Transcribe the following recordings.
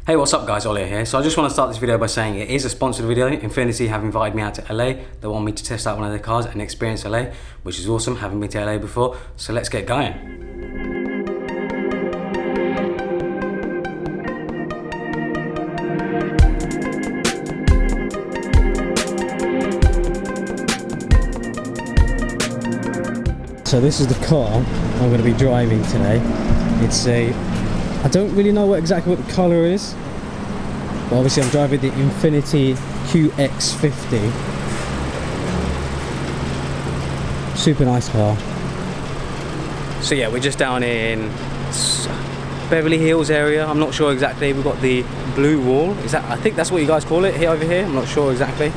Hey, what's up guys, Ollie here. So I just want to start this video by saying it is a sponsored video. Infiniti have invited me out to LA. They want me to test out one of their cars and experience LA, which is awesome. Haven't been to LA before, so let's get going. So this is the car I'm going to be driving today. It's I don't really know exactly what the colour is, but obviously I'm driving the INFINITI QX50. Super nice car. So yeah, we're just down in Beverly Hills area. I'm not sure exactly. We've got the blue wall. Is that? I think that's what you guys call it here over here. I'm not sure exactly,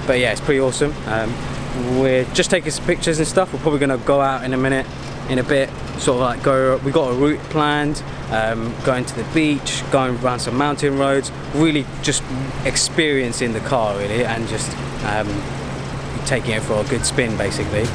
but yeah, it's pretty awesome. We're just taking some pictures and stuff. We're probably going to go out in a bit, sort of like go. We got a route planned, going to the beach, going around some mountain roads, really just experiencing the car really, and just taking it for a good spin basically.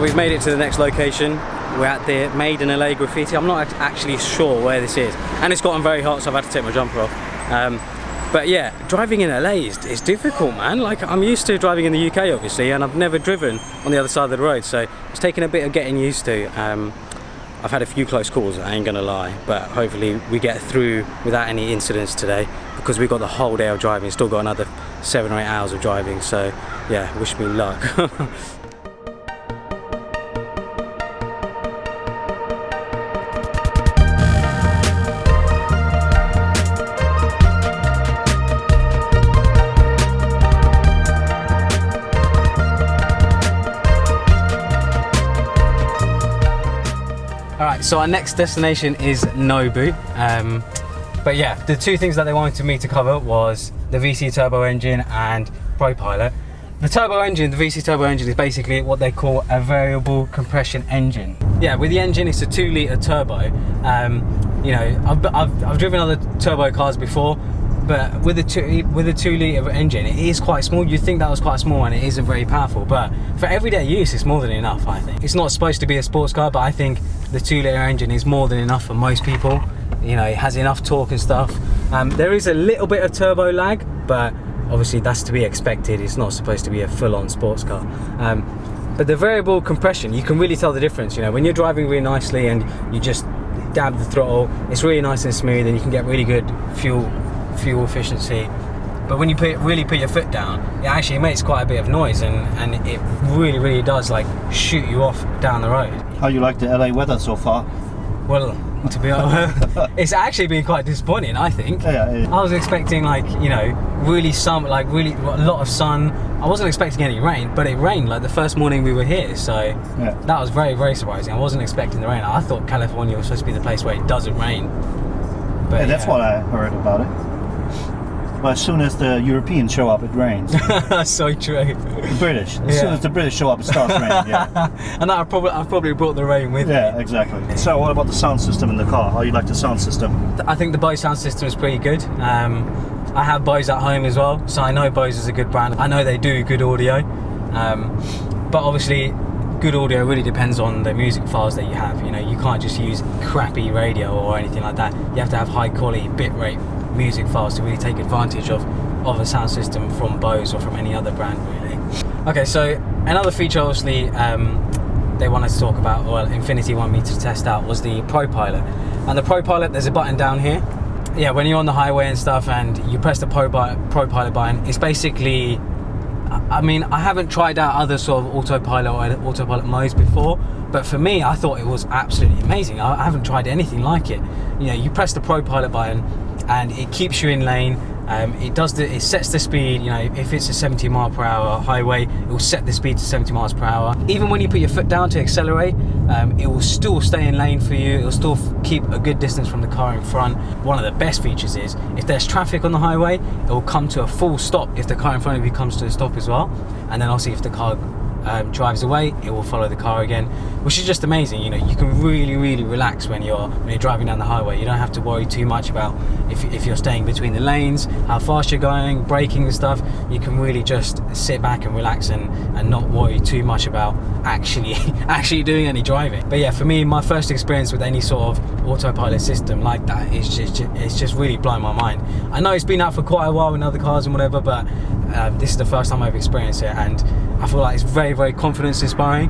We've made it to the next location. We're at the Made in LA graffiti. I'm not actually sure where this is, and it's gotten very hot, so I've had to take my jumper off. But yeah, driving in LA is difficult, man. Like, I'm used to driving in the UK obviously, and I've never driven on the other side of the road, so it's taken a bit of getting used to. I've had a few close calls, I ain't gonna lie, but hopefully we get through without any incidents today, because we've got the whole day of driving. Still got another 7 or 8 hours of driving, so yeah, wish me luck. Alright, so our next destination is Nobu. But yeah, the two things that they wanted me to cover was the VC turbo engine and ProPilot. The turbo engine, the VC turbo engine, is basically what they call a variable compression engine. Yeah, with the engine it's a 2-litre turbo. You know, I've driven other turbo cars before, but with a 2-litre engine, it is quite small. You'd think that was quite small, and it isn't very powerful, but for everyday use it's more than enough, I think. It's not supposed to be a sports car, but I think the 2-litre engine is more than enough for most people. You know, it has enough torque and stuff. There is a little bit of turbo lag, but obviously that's to be expected. It's not supposed to be a full-on sports car. But the variable compression, you can really tell the difference. You know, when you're driving really nicely and you just dab the throttle, it's really nice and smooth, and you can get really good fuel efficiency. But when you really put your foot down, it actually makes quite a bit of noise, and it really does like shoot you off down the road. How you like the LA weather so far? Well, to be honest, it's actually been quite disappointing, I think. Yeah. I was expecting, like, you know, really a lot of sun. I wasn't expecting any rain, but it rained like the first morning we were here, so yeah, that was very surprising. I wasn't expecting the rain. I thought California was supposed to be the place where it doesn't rain. But yeah, that's what I heard about it. Well, as soon as the Europeans show up, it rains. So true. The British. As soon as the British show up, it starts raining. Yeah. And I've probably brought the rain with me. Yeah, exactly. So, what about the sound system in the car? How you like the sound system? I think the Bose sound system is pretty good. I have Bose at home as well, so I know Bose is a good brand. I know they do good audio, but obviously, good audio really depends on the music files that you have. You know, you can't just use crappy radio or anything like that. You have to have high quality bitrate music files to really take advantage of a sound system from Bose or from any other brand really. Okay, so another feature obviously they want us to talk about, well, Infiniti want me to test out, was the ProPilot. And the ProPilot, there's a button down here. Yeah, when you're on the highway and stuff and you press the ProPilot button, it's basically, I mean, I haven't tried out other sort of autopilot or autopilot modes before, but for me, I thought it was absolutely amazing. I haven't tried anything like it. You know, you press the ProPilot button and it keeps you in lane. It sets the speed. You know, if it's a 70 mile per hour highway, it will set the speed to 70 miles per hour. Even when you put your foot down to accelerate, it will still stay in lane for you. It will still keep a good distance from the car in front. One of the best features is, if there's traffic on the highway, it will come to a full stop if the car in front of you comes to a stop as well. And then obviously if the car drives away, it will follow the car again, which is just amazing. You know, you can really relax when you're driving down the highway. You don't have to worry too much about if you're staying between the lanes, how fast you're going, braking and stuff. You can really just sit back and relax and not worry too much about actually doing any driving. But yeah, for me, my first experience with any sort of autopilot system like that is just really blown my mind. I know it's been out for quite a while in other cars and whatever, but this is the first time I've experienced it, and I feel like it's very confidence inspiring.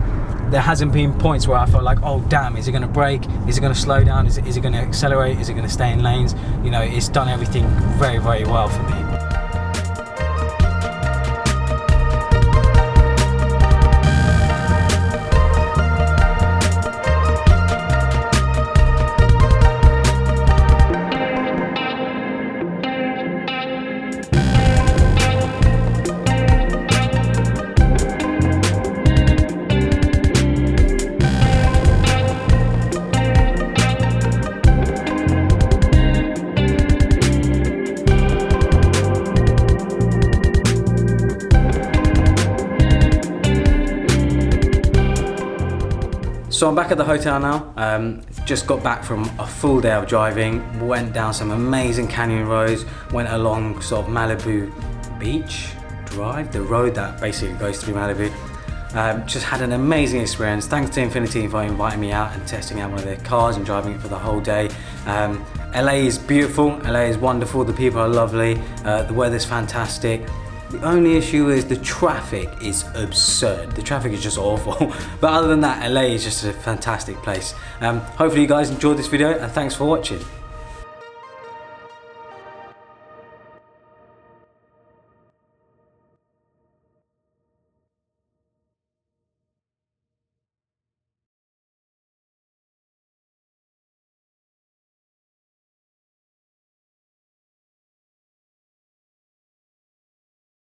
There hasn't been points where I felt like, oh damn, is it going to brake? Is it going to slow down? Is it going to accelerate? Is it going to stay in lanes? You know, it's done everything very well for me. So I'm back at the hotel now. Just got back from a full day of driving. Went down some amazing canyon roads. Went along sort of Malibu Beach Drive, the road that basically goes through Malibu. Just had an amazing experience. Thanks to Infiniti for inviting me out and testing out one of their cars and driving it for the whole day. LA is beautiful. LA is wonderful. The people are lovely. The weather's fantastic. The only issue is the traffic is absurd. The traffic is just awful. But other than that, LA is just a fantastic place. Hopefully you guys enjoyed this video, and thanks for watching.